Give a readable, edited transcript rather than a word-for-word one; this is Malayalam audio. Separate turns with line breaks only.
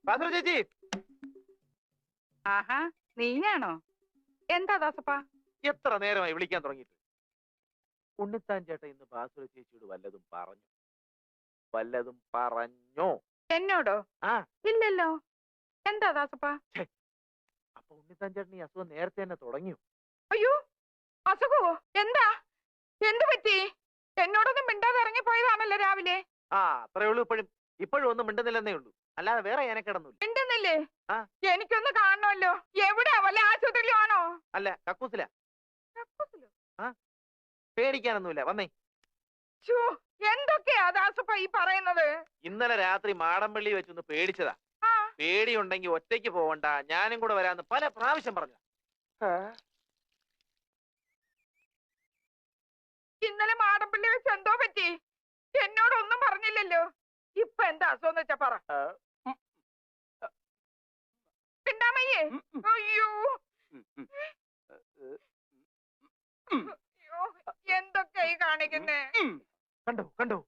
പാത്ര ചേച്ചി.
ആഹാ, നീയാണോ? എന്താ ദാസപ്പാ?
എത്ര നേരമായി വിളിക്കാൻ തുടങ്ങിയിട്ട്? ഉണ്ണിത്താൻ ചേട്ടൻ ഇന്ന് ബാസുര ചേച്ചിയോട് വല്ലതും പറഞ്ഞു? വല്ലതും പറഞ്ഞോ?
എന്നോടോ?
ആ.
ഇല്ലല്ലോ. എന്താ ദാസപ്പാ?
അപ്പൊ ഉണ്ണിത്താൻ ചേട്ടൻ ഈ അസുഖം നേരത്തെ തന്നെ തുടങ്ങിയോ?
അയ്യോ, അസുഖവോ? എന്താ? എന്തു പറ്റി? എന്നോടൊന്നും മിണ്ടാതെ ഇറങ്ങിപ്പോയതാണല്ലോ രാവിലെ.
ആ, അത്രേ ഉള്ളൂ. ഇപ്പോഴും ഒന്നും മിണ്ടുന്നില്ലെന്നേ ഉള്ളൂ. അല്ലാതെ വേറെ ഞാനക്കിടന്നില്ല.
മിണ്ടുന്നില്ലേ?
ആ.
എനിക്കൊന്ന് കാണണമല്ലോ. എവിടെയാ? വല്ല ആശുപത്രിയിലാണോ?
അല്ല, കക്കൂസില. ആ, പേടിക്കാനൊന്നുമില്ല, വന്നേ.
എന്തൊക്കെയാ ദാസപ്പ ഈ പറയുന്നത്?
ഇന്നലെ രാത്രി മാടമ്പള്ളി വെച്ചൊന്ന് പേടിച്ചതാ. പേടിയുണ്ടെങ്കിൽ ഒറ്റയ്ക്ക് പോവണ്ട, ഞാനും കൂടെ വരാന്ന് പല പ്രാവശ്യം പറഞ്ഞു.
ഇന്നലെ മാടമ്പള്ളി വെച്ച് എന്തോ പറ്റി? എന്നോടൊന്നും പറഞ്ഞില്ലല്ലോ. ഇപ്പൊ എന്താ അസുഖം വെച്ചാ പറ. പിണ്ടാമയ്യേ? അയ്യോ, എന്തൊക്കെയായി കാണിക്കുന്നേ?
കണ്ടോ കണ്ടോ,